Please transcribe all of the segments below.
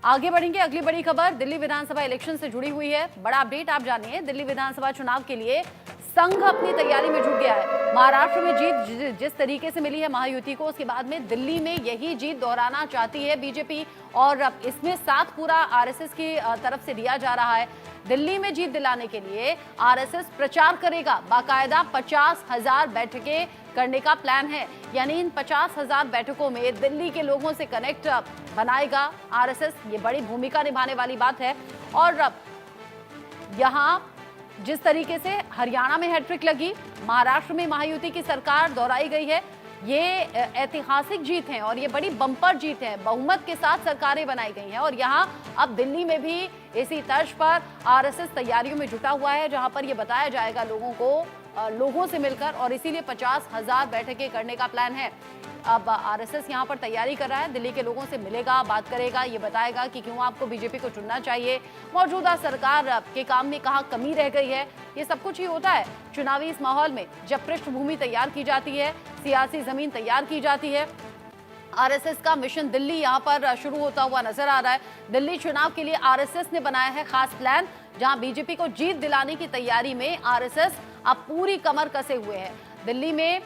आगे बढ़ेंगे। अगली बड़ी खबर दिल्ली विधानसभा इलेक्शन से जुड़ी हुई है। बड़ा अपडेट आप जानिए। दिल्ली विधानसभा चुनाव के लिए संघ अपनी तैयारी में जुट गया है। महाराष्ट्र में जीत जिस तरीके से मिली है महायुति को, उसके बाद में दिल्ली में यही जीत दोहराना चाहती है बीजेपी और इसमें साथ पूरा आरएसएस की तरफ से दिया जा रहा है। दिल्ली में जीत दिलाने के लिए आरएसएस प्रचार करेगा। बाकायदा 50,000 बैठकें करने का प्लान है, यानी इन 50,000 बैठकों में दिल्ली के लोगों से कनेक्ट बनाएगा आरएसएस। ये बड़ी भूमिका निभाने वाली बात है। और यहां जिस तरीके से हरियाणा में हैट्रिक लगी, महाराष्ट्र में महायुति की सरकार दोहराई गई है, ये ऐतिहासिक जीत है और ये बड़ी बम्पर जीत है। बहुमत के साथ सरकारें बनाई गई हैं और यहाँ अब दिल्ली में भी इसी तर्ज पर आरएसएस तैयारियों में जुटा हुआ है, जहां पर ये बताया जाएगा लोगों से मिलकर, और इसीलिए 50,000 बैठकें करने का प्लान है। अब आरएसएस यहां पर तैयारी कर रहा है, दिल्ली के लोगों से मिलेगा, बात करेगा, ये बताएगा कि क्यों आपको बीजेपी को चुनना चाहिए, मौजूदा सरकार के काम में कहां कमी रह गई है। ये सब कुछ ही होता है चुनावी इस माहौल में, जब पृष्ठभूमि तैयार की जाती है, सियासी जमीन तैयार की जाती है। आरएसएस का मिशन दिल्ली यहां पर शुरू होता हुआ नजर आ रहा है। दिल्ली चुनाव के लिए आरएसएस ने बनाया है खास प्लान, जहां बीजेपी को जीत दिलाने की तैयारी में आरएसएस अब पूरी कमर कसे हुए है। दिल्ली में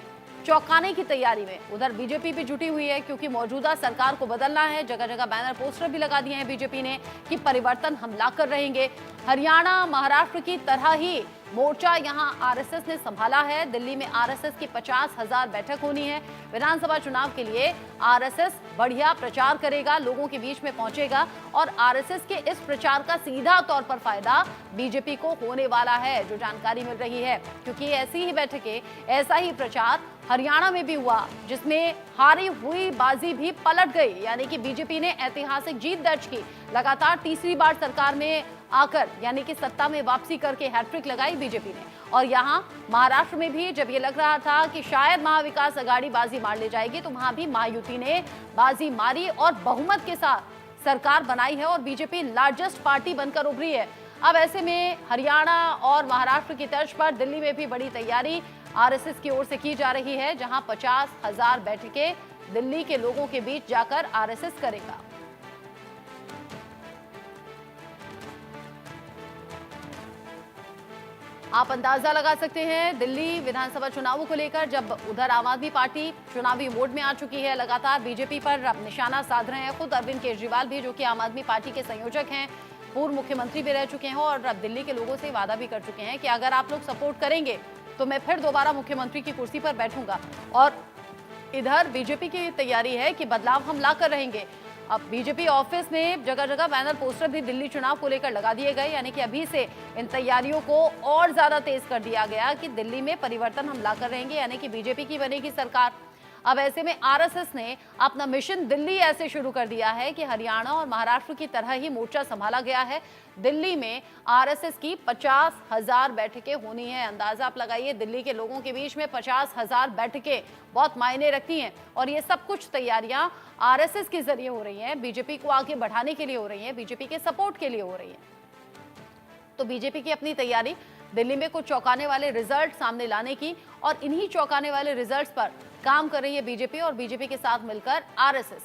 चौंकाने की तैयारी में उधर बीजेपी भी जुटी हुई है, क्योंकि मौजूदा सरकार को बदलना है। जगह जगह बैनर पोस्टर भी लगा दिए हैं बीजेपी ने कि परिवर्तन हम लाकर रहेंगे। हरियाणा महाराष्ट्र की तरह ही मोर्चा यहां आरएसएस ने संभाला है। दिल्ली में आरएसएस की 50,000 बैठक होनी है। विधानसभा चुनाव के लिए आरएसएस बढ़िया प्रचार करेगा, लोगों के बीच में पहुंचेगा और आरएसएस के इस प्रचार का सीधा तौर पर फायदा बीजेपी को होने वाला है, जो जानकारी मिल रही है। क्योंकि ऐसी ही बैठकें, ऐसा ही प्रचार हरियाणा में भी हुआ, जिसमें हारी हुई बाजी भी पलट गई, यानी कि बीजेपी ने ऐतिहासिक जीत दर्ज की। लगातार तीसरी बार सरकार में आकर, यानी कि सत्ता में वापसी करके हैट्रिक लगाई बीजेपी ने। और यहां महाराष्ट्र में भी जब ये लग रहा था कि शायद महाविकास अघाड़ी बाजी मार ले जाएगी, तो वहां भी महायुति ने बाजी मारी और बहुमत के साथ सरकार बनाई है और बीजेपी लार्जेस्ट पार्टी बनकर उभरी है। अब ऐसे में हरियाणा और महाराष्ट्र की तर्ज पर दिल्ली में भी बड़ी तैयारी आरएसएस की ओर से की जा रही है, जहां 50,000 बैठकें दिल्ली के लोगों के बीच जाकर आरएसएस करेगा। आप अंदाजा लगा सकते हैं दिल्ली विधानसभा चुनावों को लेकर, जब उधर आम आदमी पार्टी चुनावी मोड में आ चुकी है, लगातार बीजेपी पर अब निशाना साध रहे हैं। खुद अरविंद केजरीवाल भी, जो कि आम आदमी पार्टी के संयोजक हैं, पूर्व मुख्यमंत्री भी रह चुके हैं और अब दिल्ली के लोगों से वादा भी कर चुके हैं कि अगर आप लोग सपोर्ट करेंगे तो मैं फिर दोबारा मुख्यमंत्री की कुर्सी पर बैठूंगा। और इधर बीजेपी की तैयारी है कि बदलाव हम ला कर रहेंगे। अब बीजेपी ऑफिस में जगह जगह बैनर पोस्टर भी दिल्ली चुनाव को लेकर लगा दिए गए, यानी कि अभी से इन तैयारियों को और ज्यादा तेज कर दिया गया कि दिल्ली में परिवर्तन हम ला कर रहेंगे, यानी कि बीजेपी की बनेगी सरकार। अब ऐसे में आरएसएस ने अपना मिशन दिल्ली ऐसे शुरू कर दिया है कि हरियाणा और महाराष्ट्र की तरह ही मोर्चा संभाला गया है। दिल्ली में आरएसएस की 50,000 बैठकें होनी है। अंदाजा आप लगाइए, दिल्ली के लोगों के बीच में 50,000 बैठकें बहुत मायने रखती हैं और ये सब कुछ तैयारियां आरएसएस के जरिए हो रही हैं, बीजेपी को आगे बढ़ाने के लिए हो रही हैं, बीजेपी के सपोर्ट के लिए हो रही हैं। तो बीजेपी की अपनी तैयारी दिल्ली में कुछ चौंकाने वाले रिजल्ट सामने लाने की, और इन्हीं चौंकाने वाले रिजल्ट्स पर काम कर रही है बीजेपी और बीजेपी के साथ मिलकर आरएसएस।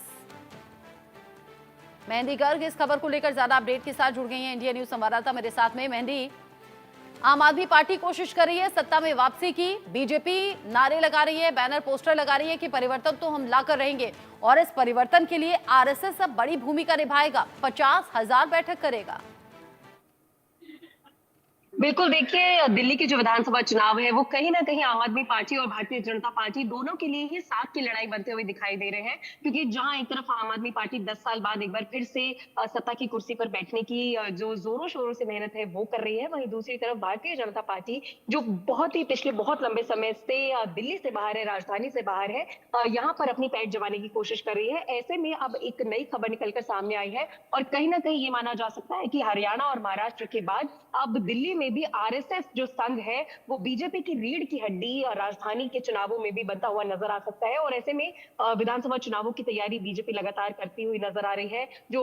मेहंदी गर्ग इस खबर को लेकर ज्यादा अपडेट के साथ जुड़ गई हैं इंडिया न्यूज संवाददाता मेरे साथ में। मेहंदी, आम आदमी पार्टी कोशिश कर रही है सत्ता में वापसी की, बीजेपी नारे लगा रही है, बैनर पोस्टर लगा रही है कि परिवर्तन तो हम ला कर रहेंगे, और इस परिवर्तन के लिए आरएसएस अब बड़ी भूमिका निभाएगा, 50,000 बैठक करेगा। बिल्कुल, देखिए दिल्ली के जो विधानसभा चुनाव है वो कहीं ना कहीं आम आदमी पार्टी और भारतीय जनता पार्टी दोनों के लिए ही साथ की लड़ाई बनते हुए दिखाई दे रहे हैं। क्योंकि जहां एक तरफ आम आदमी पार्टी 10 साल बाद एक बार फिर से सत्ता की कुर्सी पर बैठने की जो जोरों शोरों से मेहनत है वो कर रही है, वहीं दूसरी तरफ भारतीय जनता पार्टी जो पिछले बहुत लंबे समय से दिल्ली से बाहर है, राजधानी से बाहर है, यहाँ पर अपनी पैठ जमाने की कोशिश कर रही है। ऐसे में अब एक नई खबर निकलकर सामने आई है और कहीं ना कहीं ये माना जा सकता है कि हरियाणा और महाराष्ट्र के बाद अब दिल्ली में भी आरएसएस जो संघ है वो बीजेपी की रीढ़ की हड्डी राजधानी के चुनावों में भी बनता हुआ नजर आ सकता है। और ऐसे में विधानसभा चुनावों की तैयारी बीजेपी लगातार करती हुई नजर आ रही है। जो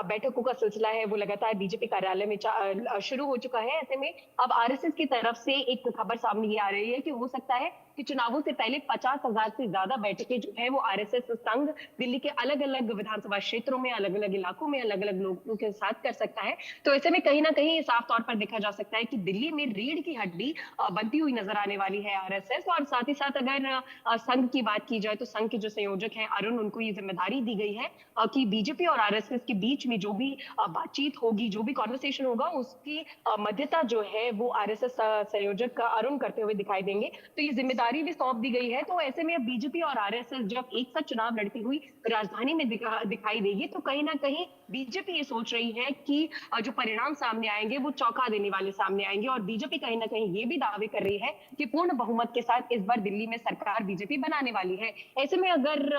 बैठकों का सिलसिला है वो लगातार बीजेपी कार्यालय में शुरू हो चुका है। ऐसे में अब आरएसएस की तरफ से एक खबर सामने ये आ रही है कि हो सकता है कि चुनावों से पहले 50,000 से ज्यादा बैठकें जो है वो आरएसएस संघ दिल्ली के अलग अलग विधानसभा क्षेत्रों में, अलग अलग इलाकों में, अलग अलग लोगों के साथ कर सकता है। तो ऐसे में कहीं ना कहीं साफ तौर पर देखा जा सकता है कि दिल्ली में रीढ़ की हड्डी बनती हुई नजर आने वाली है आरएसएस। और साथ ही साथ अगर संघ की बात की जाए तो संघ के जो संयोजक हैं अरुण, उनको ये जिम्मेदारी दी गई है कि बीजेपी और आरएसएस के बीच में जो भी बातचीत होगी, जो भी कॉन्वर्सेशन होगा, उसकी मध्यता जो है वो आरएसएस संयोजक अरुण करते हुए दिखाई देंगे। तो ये जिम्मेदारी भी सौंप दी गई है। तो ऐसे में अब बीजेपी और आरएसएस जब एक साथ चुनाव लड़ती हुई राजधानी में दिखाई देगी, तो कहीं ना कहीं बीजेपी ये सोच रही है कि जो परिणाम सामने आएंगे वो चौंका देने वाले सामने आएंगे। और बीजेपी कहीं ना कहीं ये भी दावे कर रही है कि पूर्ण बहुमत के साथ इस बार दिल्ली में सरकार बीजेपी बनाने वाली है। ऐसे में अगर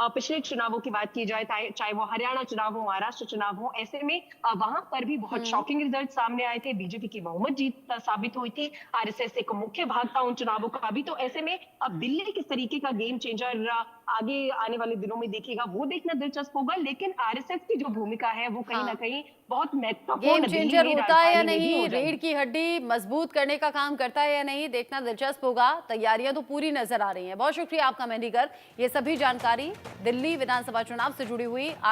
पिछले चुनावों की बात की जाए, चाहे वो हरियाणा चुनाव हो, महाराष्ट्र चुनाव हो, ऐसे में वहां पर भी बहुत शॉकिंग रिजल्ट सामने आए थे। बीजेपी की बहुमत जीत साबित हुई थी। आरएसएस एक मुख्य भाग था उन चुनावों का भी। तो ऐसे में अब दिल्ली किस तरीके का गेम चेंजर आगे आने वाले दिनों में देखेगा, वो देखना दिलचस्प होगा। लेकिन आरएसएस की जो भूमिका है वो कहीं ना कहीं बहुत गेम महत्वपूर्ण चेंजर होता है या नहीं, हो रीढ़ की हड्डी मजबूत करने का काम करता है या नहीं, देखना दिलचस्प होगा। तैयारियां तो पूरी नजर आ रही हैं। बहुत शुक्रिया आपका मेहंदी गर्ग, ये सभी जानकारी दिल्ली विधानसभा चुनाव से जुड़ी हुई।